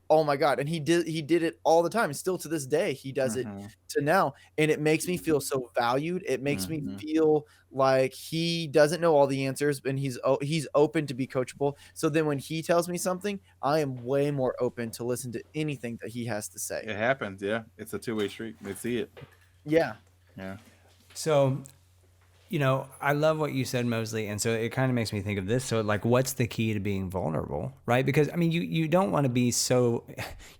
oh my god, and he did it all the time, and still to this day, he does it Mm-hmm. to now, and it makes me feel so valued. It makes me Mm-hmm. feel like he doesn't know all the answers, and he's open to be coachable. So then when he tells me something, I am way more open to listen to anything that he has to say. It happens. Yeah, it's a two-way street. They see it. Yeah. Yeah. So, I love what you said, Mosley. And so it kind of makes me think of this. So, like, what's the key to being vulnerable, right? Because, I mean, you don't want to be so,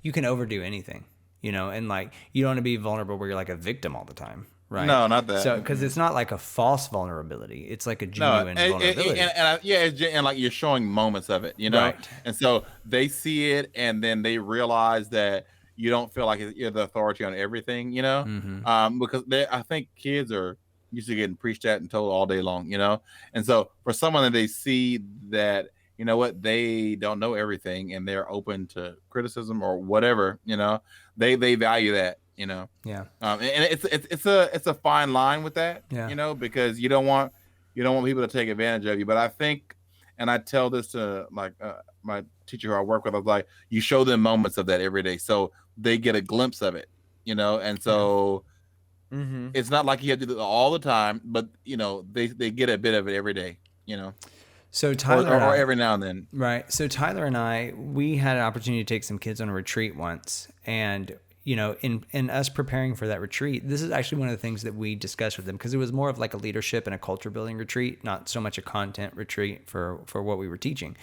you can overdo anything, and like, you don't want to be vulnerable where you're like a victim all the time, right? No, not that. So, because Mm-mm. it's not like a false vulnerability, it's like a No, genuine vulnerability. yeah, and like, you're showing moments of it. Right. And so they see it, and then they realize that you don't feel like you're the authority on everything. Mm-hmm. Because I think kids are used to getting preached at and told all day long. And so for someone that they see that, what, they don't know everything and they're open to criticism or whatever. They value that. Yeah. And it's a fine line with that, Yeah. because you don't want people to take advantage of you. But I think, and I tell this to like my teacher who I work with, I was like, you show them moments of that every day, so they get a glimpse of it. And Yeah. so Mhm. it's not like you have to do it all the time, but they get a bit of it every day, you know, So, or Tyler or, and or I, every now and then. right. So Tyler and I, we had an opportunity to take some kids on a retreat once, and in us preparing for that retreat, this is actually one of the things that we discussed with them because it was more of like a leadership and a culture building retreat, not so much a content retreat for what we were teaching.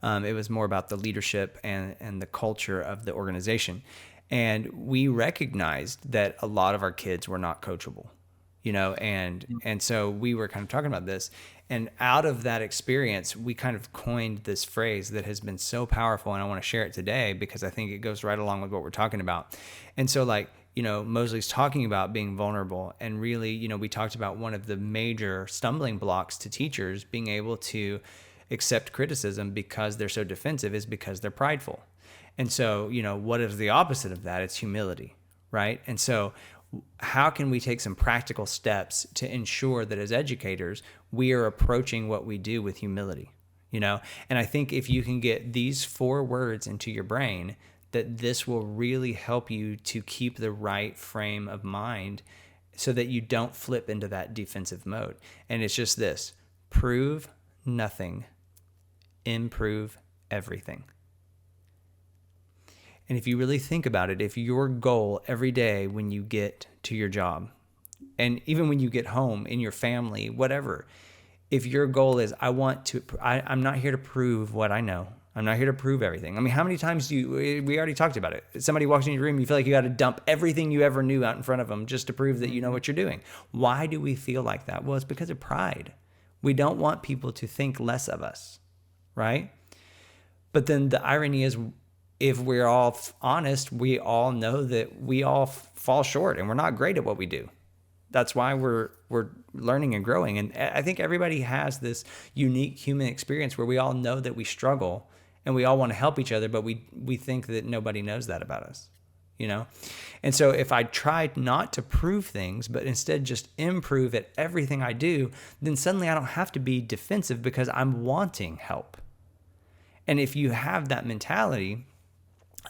It was more about the leadership and the culture of the organization. And we recognized that a lot of our kids were not coachable, and so we were kind of talking about this. And out of that experience, we kind of coined this phrase that has been so powerful. And I want to share it today because I think it goes right along with what we're talking about. And so, like, Mosley's talking about being vulnerable. And really, we talked about one of the major stumbling blocks to teachers being able to accept criticism because they're so defensive is because they're prideful. And so, what is the opposite of that? It's humility, right? And so, how can we take some practical steps to ensure that as educators, we are approaching what we do with humility, And I think if you can get these 4 words into your brain, that this will really help you to keep the right frame of mind so that you don't flip into that defensive mode. And it's just this: prove nothing, improve everything. And if you really think about it, if your goal every day when you get to your job, and even when you get home, in your family, whatever, if your goal is, I'm not here to prove what I know. I'm not here to prove everything. I mean, how many times we already talked about it. Somebody walks in your room, you feel like you got to dump everything you ever knew out in front of them just to prove that you know what you're doing. Why do we feel like that? Well, it's because of pride. We don't want people to think less of us, right? But then the irony is, if we're all honest, we all know that we all fall short and we're not great at what we do. That's why we're learning and growing. And I think everybody has this unique human experience where we all know that we struggle and we all want to help each other, but we think that nobody knows that about us, And so if I tried not to prove things, but instead just improve at everything I do, then suddenly I don't have to be defensive because I'm wanting help. And if you have that mentality,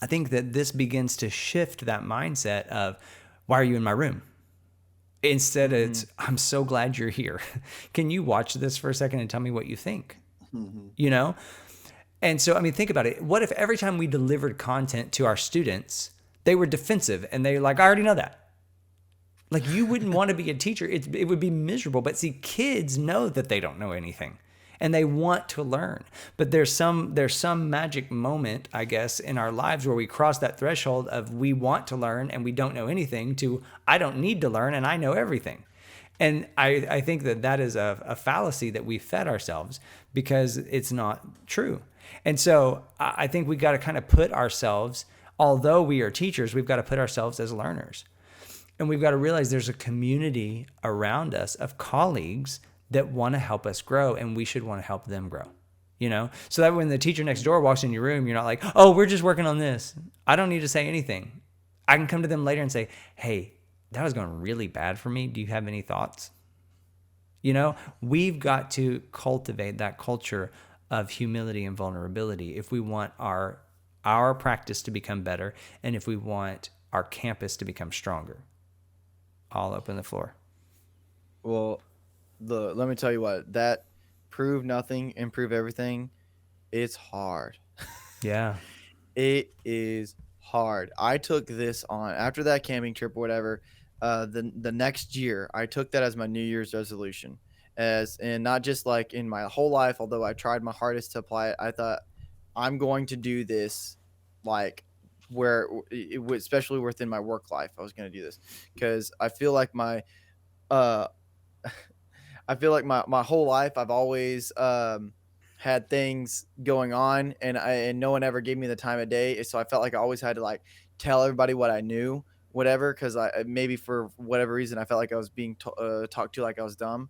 I think that this begins to shift that mindset of, why are you in my room? Instead, it's, I'm so glad you're here. Can you watch this for a second and tell me what you think? And so, I mean, think about it. What if every time we delivered content to our students, they were defensive and they're like, I already know that. Like, you wouldn't want to be a teacher. It would be miserable. But see, kids know that they don't know anything. And they want to learn. But there's some magic moment, I guess, in our lives where we cross that threshold of we want to learn and we don't know anything to I don't need to learn and I know everything. And I think that is a fallacy that we fed ourselves because it's not true. And so I think we got to kind of put ourselves, although we are teachers, we've got to put ourselves as learners. And we've got to realize there's a community around us of colleagues that want to help us grow, and we should want to help them grow, So that when the teacher next door walks in your room, you're not like, oh, we're just working on this. I don't need to say anything. I can come to them later and say, hey, that was going really bad for me. Do you have any thoughts? We've got to cultivate that culture of humility and vulnerability if we want our practice to become better and if we want our campus to become stronger. I'll open the floor. Well, let me tell you what, that prove nothing, improve everything, it's hard. Yeah. It is hard. I took this on after that camping trip or whatever. The next year, I took that as my New Year's resolution, and not just like in my whole life. Although I tried my hardest to apply it, I thought I'm going to do this, like where it was, especially within my work life. I was going to do this because I feel like my my whole life I've always had things going on, and no one ever gave me the time of day. So I felt like I always had to like tell everybody what I knew, whatever, because I maybe for whatever reason I felt like I was being talked to like I was dumb,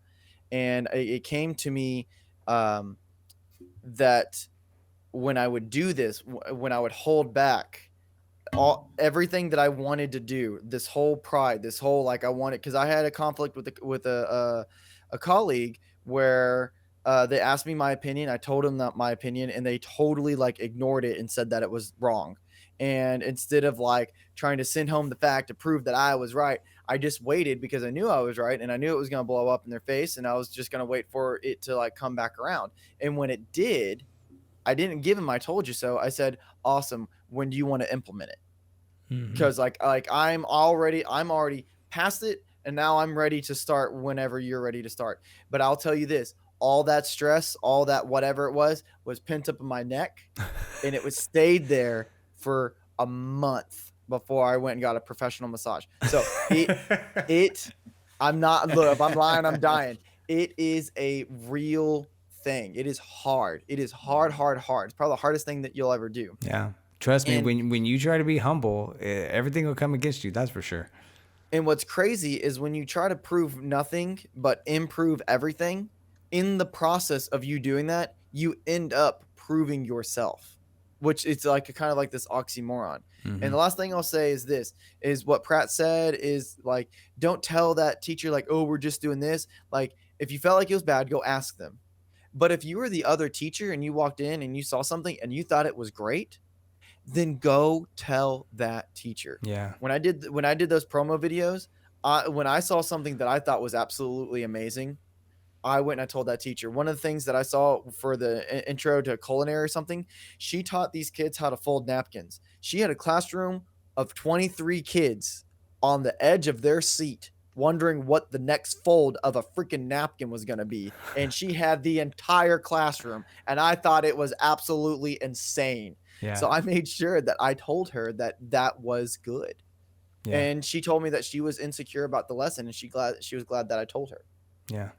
and it came to me that when I would do this, when I would hold back everything that I wanted to do, this whole pride, this whole like I wanted, because I had a conflict with a colleague where they asked me my opinion. I told them that my opinion, and they totally like ignored it and said that it was wrong. And instead of like trying to send home the fact to prove that I was right, I just waited because I knew I was right and I knew it was going to blow up in their face, and I was just going to wait for it to like come back around. And when it did, I didn't give him I told you so. I said, awesome. When do you want to implement it? Because like I'm already past it, and now I'm ready to start whenever you're ready to start. But I'll tell you this, all that stress, all that whatever it was pent up in my neck, and it was stayed there for a month. before I went and got a professional massage. So it I'm not, look, if I'm lying, I'm dying. It is a real thing. It is hard. It is hard, hard, hard. It's probably the hardest thing that you'll ever do. Yeah. Trust me, And when you try to be humble, everything will come against you. That's for sure. and what's crazy is when you try to prove nothing but improve everything, in the process of you doing that, you end up proving yourself, which it's like a kind of like this oxymoron. And Hmm. the last thing I'll say is this is what Pratt said is like, don't tell that teacher like, oh, we're just doing this. Like, if you felt like it was bad, go ask them. But if you were the other teacher and you walked in and you saw something and you thought it was great, then go tell that teacher. Yeah. When I did those promo videos, when I saw something that I thought was absolutely amazing, I went and I told that teacher. One of the things that I saw for the intro to culinary or something, she taught these kids how to fold napkins. She had a classroom of 23 kids on the edge of their seat wondering what the next fold of a freaking napkin was going to be. And she had the entire classroom. And I thought it was absolutely insane. Yeah. So I made sure that I told her that that was good. Yeah. And she told me that she was insecure about the lesson, and she was glad that I told her. Yeah.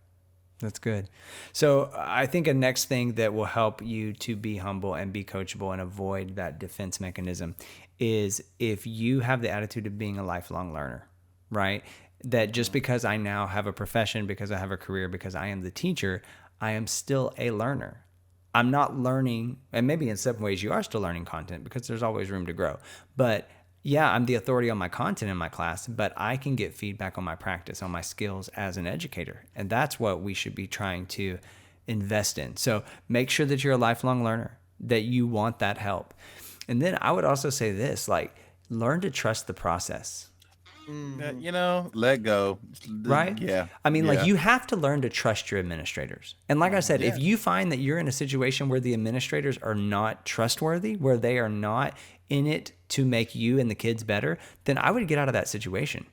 That's good. So I think a next thing that will help you to be humble and be coachable and avoid that defense mechanism is if you have the attitude of being a lifelong learner, right? That just because I now have a profession, because I have a career, because I am the teacher, I am still a learner. I'm not learning, and maybe in some ways you are still learning content because there's always room to grow. But yeah, I'm the authority on my content in my class, but I can get feedback on my practice, on my skills as an educator. And that's what we should be trying to invest in. So make sure that you're a lifelong learner, that you want that help. And then I would also say this, like, learn to trust the process. Let go. Right? Yeah. I mean, like, Yeah. you have to learn to trust your administrators. And like I said, if you find that you're in a situation where the administrators are not trustworthy, where they are not in it to make you and the kids better, then I would get out of that situation.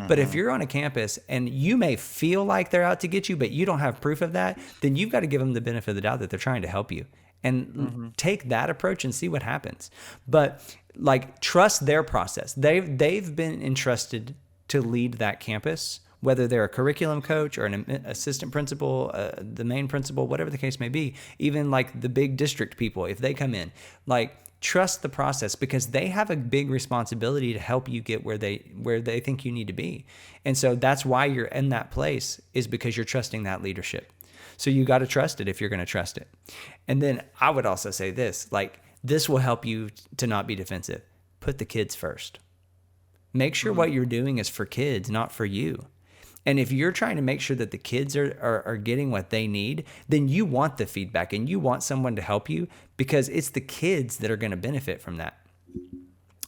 But if you're on a campus and you may feel like they're out to get you, but you don't have proof of that, then you've got to give them the benefit of the doubt that they're trying to help you. And take that approach and see what happens. But like, trust their process. They've been entrusted to lead that campus, whether they're a curriculum coach or an assistant principal, the main principal, whatever the case may be. Even like the big district people, if they come in, like, trust the process because they have a big responsibility to help you get where they think you need to be. And so that's why you're in that place, is because you're trusting that leadership. So you got to trust it if you're going to trust it. And then I would also say this, like, this will help you to not be defensive. Put the kids first. Make sure what you're doing is for kids, not for you. And if you're trying to make sure that the kids are getting what they need, then you want the feedback and you want someone to help you because it's the kids that are going to benefit from that.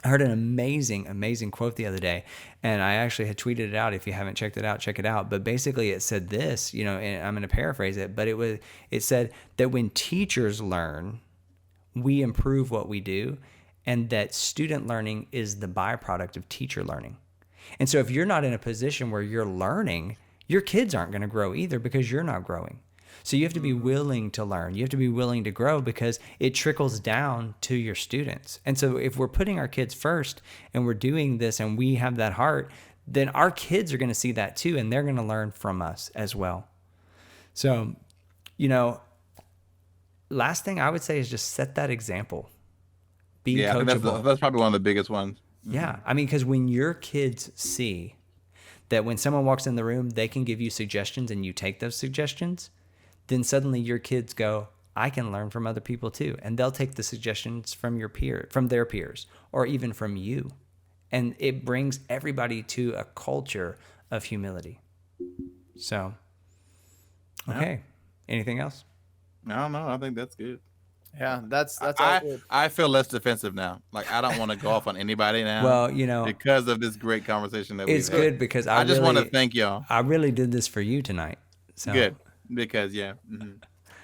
I heard an amazing, amazing quote the other day, and I actually had tweeted it out. If you haven't checked it out, check it out. But basically it said this, and I'm going to paraphrase it, but it said that when teachers learn, we improve what we do, and that student learning is the byproduct of teacher learning. And so if you're not in a position where you're learning, your kids aren't going to grow either because you're not growing. So you have to be willing to learn. You have to be willing to grow because it trickles down to your students. And so if we're putting our kids first and we're doing this and we have that heart, then our kids are going to see that too, and they're going to learn from us as well. So, last thing I would say is just set that example. Be I think coachable. that's probably one of the biggest ones. Yeah. I mean, because when your kids see that when someone walks in the room, they can give you suggestions and you take those suggestions, then suddenly your kids go, I can learn from other people too. And they'll take the suggestions from their peers, or even from you. And it brings everybody to a culture of humility. So, okay. Anything else? I don't know. I think that's good. Yeah, that's all good. I feel less defensive now. Like, I don't want to go off on anybody now. Well, because of this great conversation that we've it's had. good because I just want to thank y'all. I really did this for you tonight. So. Good. Because,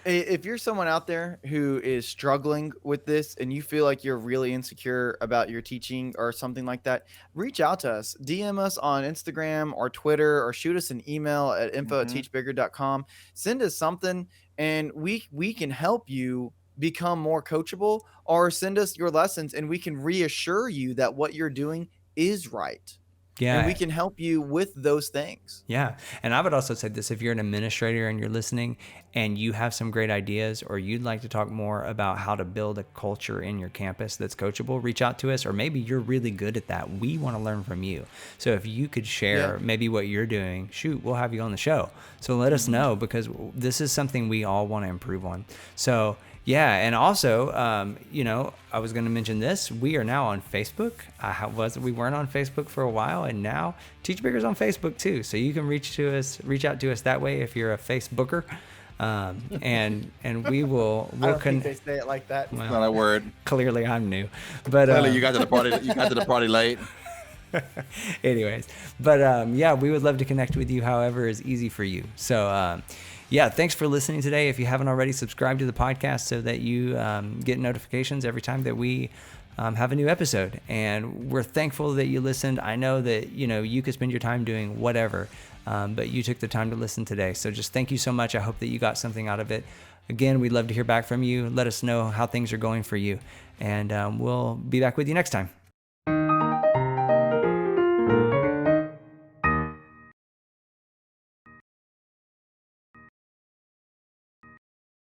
If you're someone out there who is struggling with this and you feel like you're really insecure about your teaching or something like that, reach out to us. DM us on Instagram or Twitter, or shoot us an email at info@teachbigger.com. Send us something and we can help you become more coachable, or send us your lessons and we can reassure you that what you're doing is right. And we Yeah. can help you with those things. Yeah. And I would also say this, if you're an administrator and you're listening and you have some great ideas, or you'd like to talk more about how to build a culture in your campus that's coachable, reach out to us. Or maybe you're really good at that. We want to learn from you. So if you could share maybe what you're doing, shoot, we'll have you on the show. So let us know, because this is something we all want to improve on. So yeah, and also, you know, I was going to mention this. We are now on Facebook. We weren't on Facebook for a while, and now Teach Bigger's on Facebook too. So you can reach out to us that way if you're a Facebooker, and we'll I don't think they say it like that. It's not a word. Clearly, I'm new, but Clearly, you got to the party. You got to the party late. anyways, but yeah, we would love to connect with you. However is easy for you. So. Yeah, thanks for listening today. If you haven't already, subscribe to the podcast so that you get notifications every time that we have a new episode. And we're thankful that you listened. I know that, you know, you could spend your time doing whatever, but you took the time to listen today. So just thank you so much. I hope that you got something out of it. Again, we'd love to hear back from you. Let us know how things are going for you. And we'll be back with you next time.